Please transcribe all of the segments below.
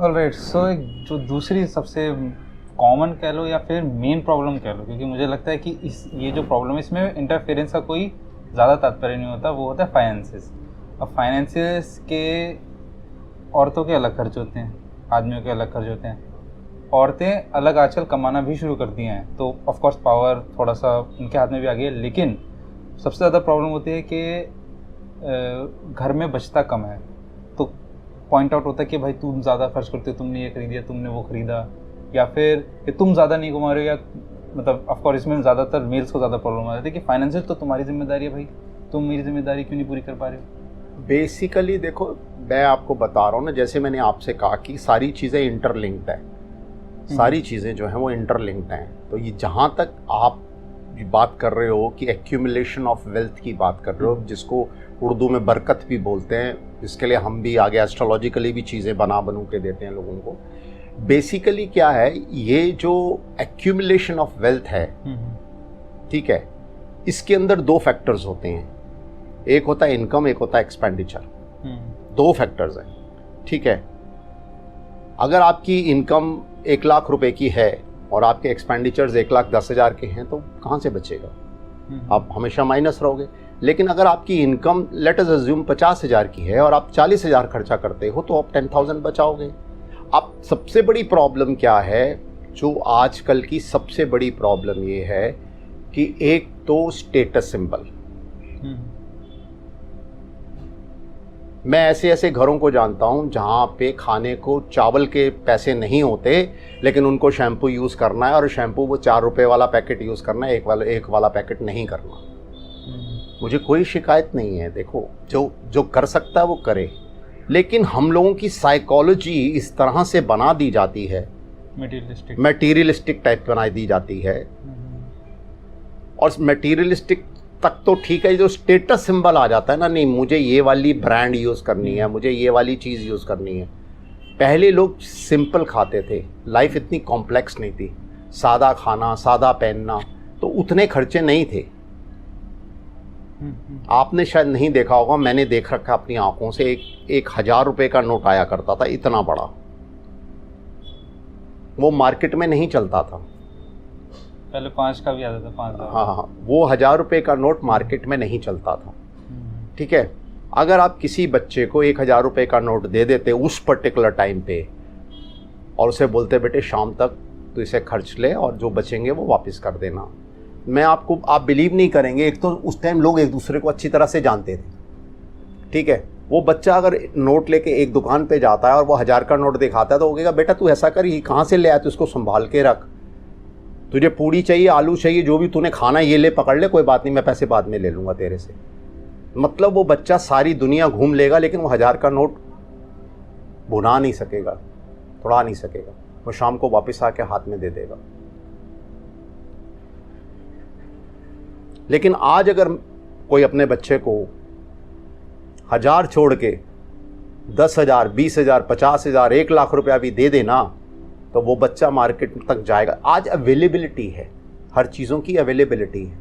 Alright, सो जो दूसरी सबसे कॉमन कह लो या फिर मेन प्रॉब्लम कह लो, क्योंकि मुझे लगता है कि ये जो प्रॉब्लम है इसमें इंटरफेरेंस का कोई ज़्यादा तात्पर्य नहीं होता, वो होता है फाइनेंसेस। अब फाइनेंसेस के औरतों के अलग खर्च होते हैं, आदमियों के अलग खर्च होते हैं। औरतें अलग आजकल कमाना भी शुरू कर दी हैं, तो ऑफ कोर्स पावर थोड़ा सा उनके हाथ में भी आ गई है, लेकिन सबसे ज़्यादा प्रॉब्लम होती है कि घर में बचता कम है। तो पॉइंट आउट होता है कि भाई तुम ज़्यादा खर्च करते हो, तुमने ये खरीदा, तुमने वो खरीदा, या फिर कि तुम ज़्यादा नहीं कमा रहे हो, या मतलब ऑफ कोर्स इसमें ज़्यादातर मेल्स को ज़्यादा प्रॉब्लम आ जाती है कि फाइनेंशियल तो तुम्हारी जिम्मेदारी है भाई, तुम मेरी जिम्मेदारी क्यों नहीं पूरी कर पा रहे हो। बेसिकली देखो, मैं आपको बता रहा हूँ ना, जैसे मैंने आपसे कहा कि सारी चीज़ें इंटरलिंक्ड है, सारी चीज़ें जो हैं वो इंटरलिंक्ड हैं। तो ये जहाँ तक आप बात कर रहे हो कि एक्यूमुलेशन ऑफ वेल्थ की बात कर रहे हो, जिसको उर्दू में बरकत भी बोलते हैं, जिसके लिए हम भी आगे एस्ट्रोलॉजिकली भी चीज़ें बनू के देते हैं लोगों को। बेसिकली क्या है, ये जो एक्यूमुलेशन ऑफ वेल्थ है, ठीक है, इसके अंदर दो फैक्टर्स होते हैं, एक होता है इनकम, एक होता है एक्सपेंडिचर। दो फैक्टर्स हैं, ठीक है। अगर आपकी इनकम 1 लाख रुपए की है और आपके एक्सपेंडिचर्स 1,10,000 के हैं, तो कहाँ से बचेगा? आप हमेशा माइनस रहोगे। लेकिन अगर आपकी इनकम लेट अस अज्यूम 50,000 की है और आप 40,000 खर्चा करते हो, तो आप 10,000 बचाओगे। अब सबसे बड़ी प्रॉब्लम क्या है, जो आजकल की सबसे बड़ी प्रॉब्लम ये है कि एक तो स्टेटस सिंबल। मैं ऐसे ऐसे घरों को जानता हूं जहां पे खाने को चावल के पैसे नहीं होते, लेकिन उनको शैम्पू यूज़ करना है, और शैम्पू वो 4 रुपए वाला पैकेट यूज़ करना है, एक वाला पैकेट नहीं करना। मुझे कोई शिकायत नहीं है, देखो जो कर सकता है वो करे, लेकिन हम लोगों की साइकोलॉजी इस तरह से बना दी जाती है, मटेरियलिस्टिक टाइप बना दी जाती है। और मटेरियलिस्टिक तक तो ठीक है, जो स्टेटस सिंबल आ जाता है ना, नहीं मुझे ये वाली ब्रांड यूज़ करनी है, मुझे ये वाली चीज़ यूज़ करनी है। पहले लोग सिंपल खाते थे, लाइफ इतनी कॉम्प्लेक्स नहीं थी, सादा खाना, सादा पहनना, तो उतने खर्चे नहीं थे। आपने शायद नहीं देखा होगा, मैंने देख रखा अपनी आंखों से, एक 1,000 रुपए का नोट आया करता था, इतना बड़ा, वो मार्केट में नहीं चलता था। पहले 5 का भी आता था, 5,000। हाँ, वो 1,000 रुपए का नोट मार्केट में नहीं चलता था, ठीक है। अगर आप किसी बच्चे को 1,000 रुपए का नोट दे देते उस पर्टिकुलर टाइम पे, और उसे बोलते बेटे शाम तक तो इसे खर्च ले और जो बचेंगे वो वापस कर देना, आप बिलीव नहीं करेंगे। एक तो उस टाइम लोग एक दूसरे को अच्छी तरह से जानते थे, ठीक है। वो बच्चा अगर नोट लेके एक दुकान पे जाता है और वो 1,000 का नोट दिखाता है, तो वो कहेगा बेटा तू ऐसा कर, ये कहाँ से ले आया, तो इसको संभाल के रख, तुझे पूड़ी चाहिए, आलू चाहिए, जो भी तूने खाना ये ले, पकड़ ले, कोई बात नहीं, मैं पैसे बाद में ले लूँगा तेरे से। मतलब वो बच्चा सारी दुनिया घूम लेगा, लेकिन वो 1,000 का नोट भुना नहीं सकेगा, तोड़ा नहीं सकेगा, वो शाम को वापस आके हाथ में दे देगा। लेकिन आज अगर कोई अपने बच्चे को 1,000 छोड़ के 10,000, 20,000, 50,000, 1 लाख रुपया भी दे देना, तो वो बच्चा मार्केट तक जाएगा। आज अवेलेबिलिटी है, हर चीज़ों की अवेलेबिलिटी है।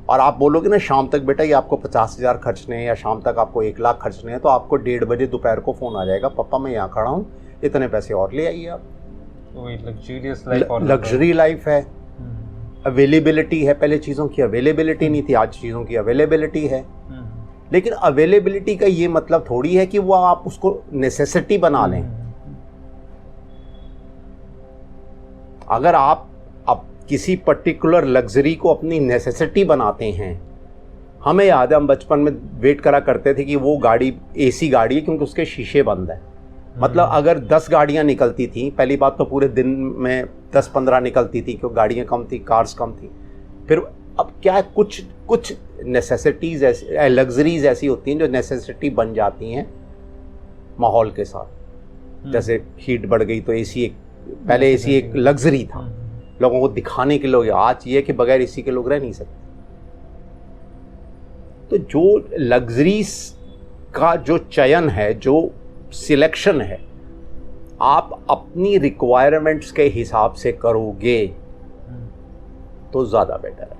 और आप बोलोगे ना शाम तक बेटा ये आपको 50,000 खर्चने हैं, या शाम तक आपको 1 लाख खर्चने हैं, तो आपको 1:30 बजे दोपहर को फ़ोन आ जाएगा, पापा मैं यहाँ खड़ा हूँ, इतने पैसे और ले आइए आप। वही लग्जरियस लाइफ, लग्जरी लाइफ है, अवेलेबिलिटी है। पहले चीज़ों की अवेलेबिलिटी नहीं थी, आज चीज़ों की अवेलेबिलिटी है। लेकिन अवेलेबिलिटी का ये मतलब थोड़ी है कि वो आप उसको नेसेसिटी बना लें। अगर आप अब किसी पर्टिकुलर लग्जरी को अपनी नेसेसिटी बनाते हैं, हमें याद है हम बचपन में वेट करा करते थे कि वो गाड़ी एसी गाड़ी है क्योंकि उसके शीशे बंद है। मतलब अगर 10 गाड़ियां निकलती थी, पहली बात तो पूरे दिन में 10-15 निकलती थी क्योंकि गाड़ियां कम थी, कार्स कम थी। फिर अब क्या है, कुछ नेसेसिटीज़ ऐसी, लग्जरीज ऐसी होती हैं जो नेसेसिटी बन जाती हैं माहौल के साथ। जैसे हीट बढ़ गई तो एसी पहले एसी एक लग्जरी था, लोगों को दिखाने के लोग। आज ये कि बगैर एसी के लोग रह नहीं सकते। तो जो लग्जरीज का जो चयन है, जो सिलेक्शन है, आप अपनी रिक्वायरमेंट्स के हिसाब से करोगे तो ज़्यादा बेटर है।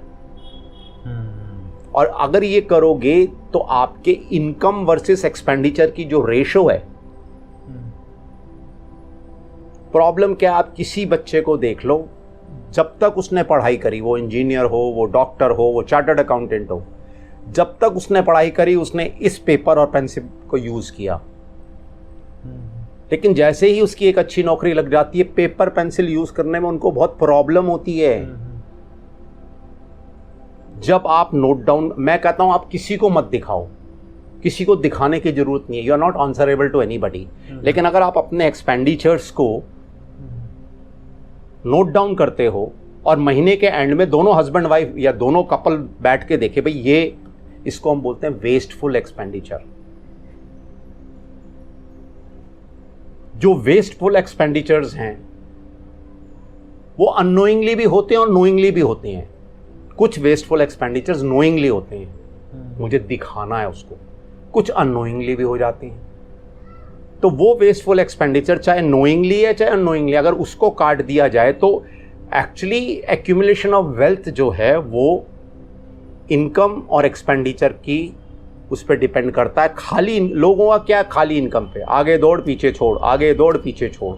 और अगर ये करोगे तो आपके इनकम वर्सेस एक्सपेंडिचर की जो रेशो है प्रॉब्लम क्या, आप किसी बच्चे को देख लो, जब तक उसने पढ़ाई करी, वो इंजीनियर हो, वो डॉक्टर हो, वो चार्टर्ड अकाउंटेंट हो, जब तक उसने पढ़ाई करी उसने इस पेपर और पेंसिल को यूज किया। लेकिन जैसे ही उसकी एक अच्छी नौकरी लग जाती है, पेपर पेंसिल यूज करने में उनको बहुत प्रॉब्लम होती है। जब आप नोट डाउन, मैं कहता हूं आप किसी को मत दिखाओ, किसी को दिखाने की जरूरत नहीं है, you are not answerable to anybody. लेकिन अगर आप अपने एक्सपेंडिचर्स को नोट डाउन करते हो और महीने के एंड में दोनों हस्बैंड वाइफ या दोनों कपल बैठ के देखे, भाई ये, इसको हम बोलते हैं वेस्टफुल एक्सपेंडिचर। जो वेस्टफुल एक्सपेंडिचर्स हैं वो अननोइंगली भी होते हैं और नोइंगली भी होते हैं। कुछ वेस्टफुल एक्सपेंडिचर्स नोइंगली होते हैं, मुझे दिखाना है उसको, कुछ अननोइंगली भी हो जाती हैं। तो वो वेस्टफुल एक्सपेंडिचर चाहे नोइंगली है चाहे अननोइंगली, अगर उसको काट दिया जाए तो एक्चुअली एक्यूमुलेशन ऑफ वेल्थ जो है वो इनकम और एक्सपेंडिचर की उस पर डिपेंड करता है। खाली लोगों का क्या, खाली इनकम पे आगे दौड़ पीछे छोड़, आगे दौड़ पीछे छोड़,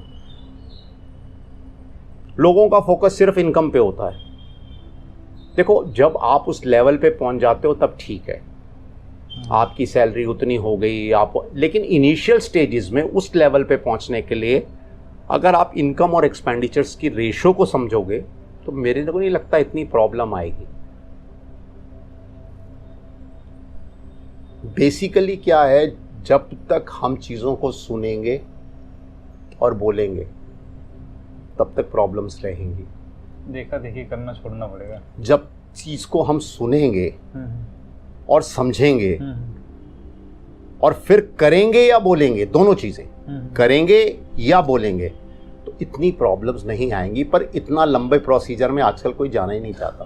लोगों का फोकस सिर्फ इनकम पे होता है। देखो, जब आप उस लेवल पे पहुंच जाते हो तब ठीक है, आपकी सैलरी उतनी हो गई आप, लेकिन इनिशियल स्टेजेस में उस लेवल पे पहुंचने के लिए अगर आप इनकम और एक्सपेंडिचर्स की रेशो को समझोगे तो मेरे को नहीं लगता इतनी प्रॉब्लम आएगी। बेसिकली क्या है, जब तक हम चीज़ों को सुनेंगे और बोलेंगे तब तक प्रॉब्लम्स रहेंगी। देखा देखी करना छोड़ना पड़ेगा। जब चीज़ को हम सुनेंगे और समझेंगे और फिर करेंगे या बोलेंगे, दोनों चीज़ें करेंगे या बोलेंगे, तो इतनी प्रॉब्लम्स नहीं आएंगी। पर इतना लंबे प्रोसीजर में आजकल कोई जाना ही नहीं चाहता,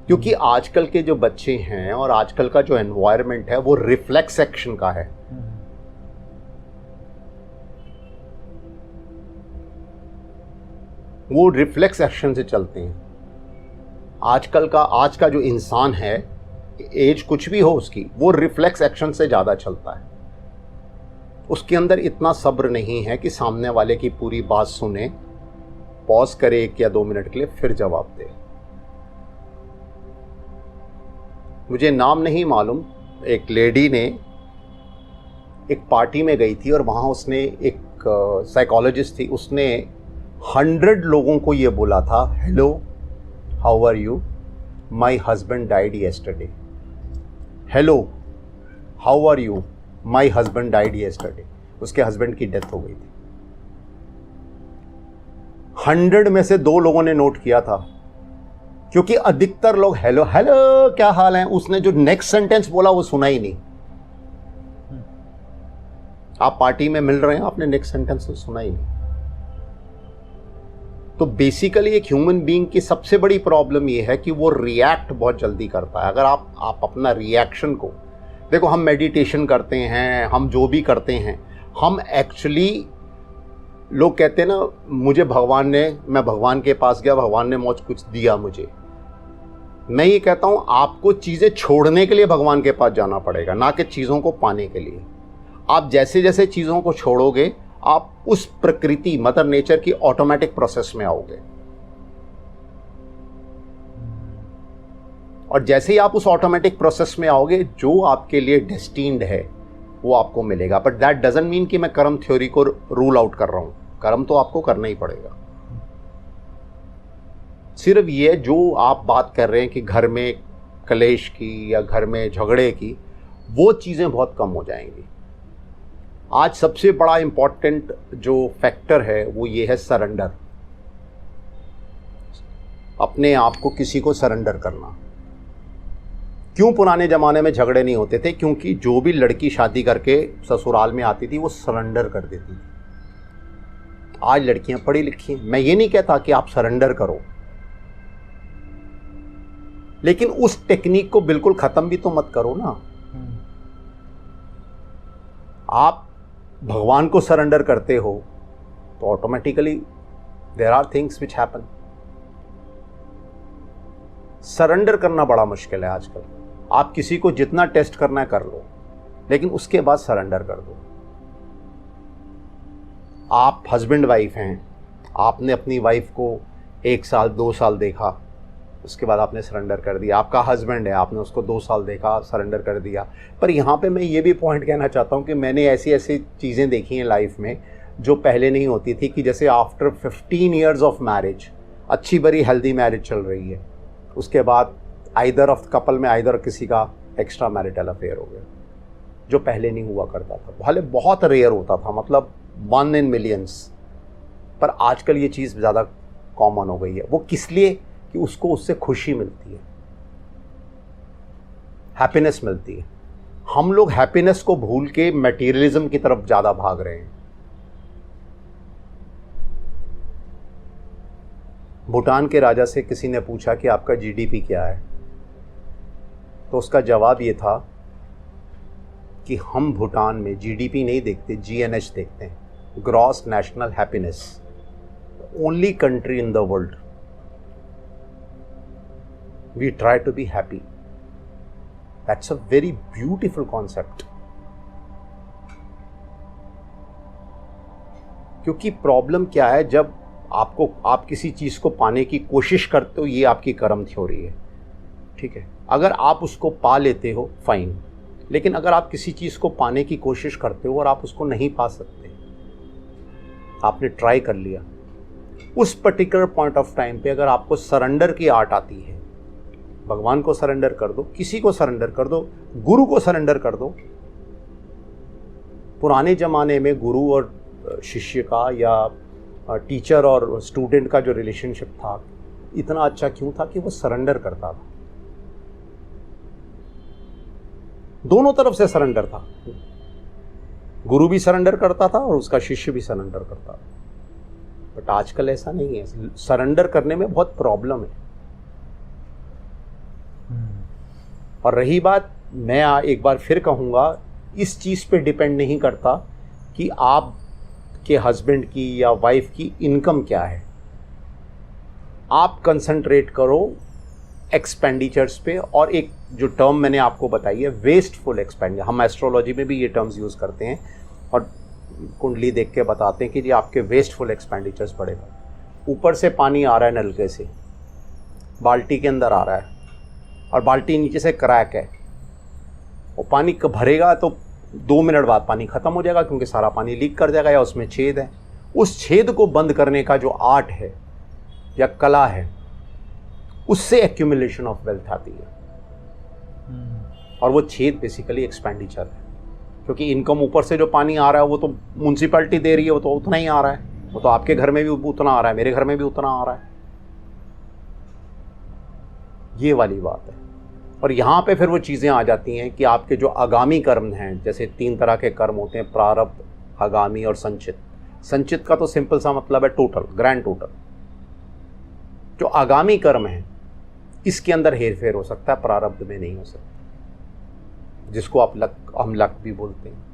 क्योंकि आजकल के जो बच्चे हैं और आजकल का जो एनवायरनमेंट है वो रिफ्लेक्स एक्शन का है। वो रिफ्लेक्स एक्शन से चलते हैं। आज का जो इंसान है, एज कुछ भी हो उसकी, वो रिफ्लेक्स एक्शन से ज़्यादा चलता है। उसके अंदर इतना सब्र नहीं है कि सामने वाले की पूरी बात सुने, पॉज करे 1 या 2 मिनट के लिए, फिर जवाब दे। मुझे नाम नहीं मालूम, एक लेडी ने एक पार्टी में गई थी और वहाँ उसने एक साइकोलॉजिस्ट थी, उसने 100 लोगों को ये बोला था, hello how are you, my husband died yesterday. Hello how are you, my husband died yesterday. उसके हस्बैंड की डेथ हो गई थी। 100 में से 2 लोगों ने नोट किया था, क्योंकि अधिकतर लोग हेलो हेलो क्या हाल है, उसने जो नेक्स्ट सेंटेंस बोला वो सुना ही नहीं। आप पार्टी में मिल रहे हैं, आपने नेक्स्ट सेंटेंस सुना ही नहीं। तो बेसिकली एक ह्यूमन बीइंग की सबसे बड़ी प्रॉब्लम ये है कि वो रिएक्ट बहुत जल्दी करता है। अगर आप अपना रिएक्शन को देखो, हम मेडिटेशन करते हैं, हम जो भी करते हैं, हम एक्चुअली, लोग कहते हैं ना, मैं भगवान के पास गया, भगवान ने मुझे कुछ दिया मुझे। मैं ये कहता हूँ आपको चीज़ें छोड़ने के लिए भगवान के पास जाना पड़ेगा, ना कि चीज़ों को पाने के लिए। आप जैसे जैसे चीज़ों को छोड़ोगे, आप उस प्रकृति, मदर नेचर की ऑटोमेटिक प्रोसेस में आओगे, और जैसे ही आप उस ऑटोमेटिक प्रोसेस में आओगे, जो आपके लिए डेस्टिन्ड है वो आपको मिलेगा। बट दैट डजंट मीन कि मैं कर्म थ्योरी को रूल आउट कर रहा हूं। कर्म तो आपको करना ही पड़ेगा। सिर्फ ये जो आप बात कर रहे हैं कि घर में कलेश की या घर में झगड़े की, वो चीज़ें बहुत कम हो जाएंगी। आज सबसे बड़ा इंपॉर्टेंट जो फैक्टर है वो ये है सरेंडर। अपने आप को किसी को सरेंडर करना। क्यों पुराने ज़माने में झगड़े नहीं होते थे? क्योंकि जो भी लड़की शादी करके ससुराल में आती थी वो सरेंडर कर देती थी। आज लड़कियां पढ़ी लिखी हैं, मैं ये नहीं कहता कि आप सरेंडर करो, लेकिन उस टेक्निक को बिल्कुल ख़त्म भी तो मत करो ना। आप भगवान को सरेंडर करते हो तो automatically there are things which happen. Surrender करना बड़ा मुश्किल है आजकल। आप किसी को जितना टेस्ट करना है कर लो, लेकिन उसके बाद सरेंडर कर दो। आप हस्बैंड वाइफ हैं, आपने अपनी वाइफ को 1 साल 2 साल देखा, उसके बाद आपने सरेंडर कर दिया। आपका हस्बैंड है, आपने उसको 2 साल देखा, सरेंडर कर दिया। पर यहाँ पे मैं ये भी पॉइंट कहना चाहता हूँ कि मैंने ऐसी ऐसी चीज़ें देखी हैं लाइफ में जो पहले नहीं होती थी, कि जैसे आफ्टर 15 ईयर्स ऑफ मैरिज, अच्छी बड़ी हेल्दी मैरिज चल रही है, उसके बाद आइदर ऑफ कपल में आइदर किसी का एक्स्ट्रा मैरिटल अफेयर हो गया, जो पहले नहीं हुआ करता था। भले बहुत रेयर होता था, मतलब 1 in millions, पर आजकल ये चीज़ ज़्यादा कॉमन हो गई है। वो किस लिए? कि उसको उससे खुशी मिलती है, हैप्पीनेस मिलती है। हम लोग हैप्पीनेस को भूल के मटेरियलिज्म की तरफ ज़्यादा भाग रहे हैं। भूटान के राजा से किसी ने पूछा कि आपका जीडीपी क्या है, तो उसका जवाब ये था कि हम भूटान में जीडीपी नहीं देखते, जीएनएच देखते हैं, gross national happiness. Only country in the world we try to be happy. That's a very beautiful concept. क्योंकि प्रॉब्लम क्या है, जब आप किसी चीज़ को पाने की कोशिश करते हो, ये आपकी कर्म थ्योरी है, ठीक है। अगर आप उसको पा लेते हो फाइन, लेकिन अगर आप किसी चीज़ को पाने की कोशिश करते हो और आप उसको नहीं पा सकते, आपने ट्राई कर लिया, उस पर्टिकुलर पॉइंट ऑफ टाइम पे अगर आपको सरेंडर की आर्ट आती है, भगवान को सरेंडर कर दो, किसी को सरेंडर कर दो, गुरु को सरेंडर कर दो। पुराने ज़माने में गुरु और शिष्य का या टीचर और स्टूडेंट का जो रिलेशनशिप था, इतना अच्छा क्यों था? कि वो सरेंडर करता था, दोनों तरफ से सरेंडर था। गुरु भी सरेंडर करता था और उसका शिष्य भी सरेंडर करता था। बट आजकल ऐसा नहीं है, सरेंडर करने में बहुत प्रॉब्लम है। और रही बात, मैं एक बार फिर कहूँगा, इस चीज़ पे डिपेंड नहीं करता कि आप के हस्बैंड की या वाइफ की इनकम क्या है। आप कंसंट्रेट करो एक्सपेंडिचर्स पे। और एक जो टर्म मैंने आपको बताई है, वेस्टफुल एक्सपेंडिचर, हम एस्ट्रोलॉजी में भी ये टर्म्स यूज़ करते हैं और कुंडली देख के बताते हैं कि जी आपके वेस्टफुल एक्सपेंडिचर्स बढ़ेगा। ऊपर से पानी आ रहा है नलके से, बाल्टी के अंदर आ रहा है और बाल्टी नीचे से क्रैक है, वो पानी भरेगा तो 2 मिनट बाद पानी ख़त्म हो जाएगा, क्योंकि सारा पानी लीक कर जाएगा या उसमें छेद है। उस छेद को बंद करने का जो आर्ट है या कला है, उससे एक्यूमुलेशन ऑफ वेल्थ आती है। और वो छेद बेसिकली एक्सपेंडिचर है, क्योंकि इनकम ऊपर से जो पानी आ रहा है वो तो म्यूनसिपैलिटी दे रही है, वो तो उतना ही आ रहा है, वो तो आपके घर में भी उतना आ रहा है, मेरे घर में भी उतना आ रहा है। ये वाली बात है। और यहाँ पे फिर वो चीज़ें आ जाती हैं कि आपके जो आगामी कर्म हैं, जैसे 3 तरह के कर्म होते हैं, प्रारब्ध, आगामी और संचित। संचित का तो सिंपल सा मतलब है टोटल, ग्रैंड टोटल। जो आगामी कर्म है, इसके अंदर हेरफेर हो सकता है, प्रारब्ध में नहीं हो सकता, जिसको हम लक भी बोलते हैं।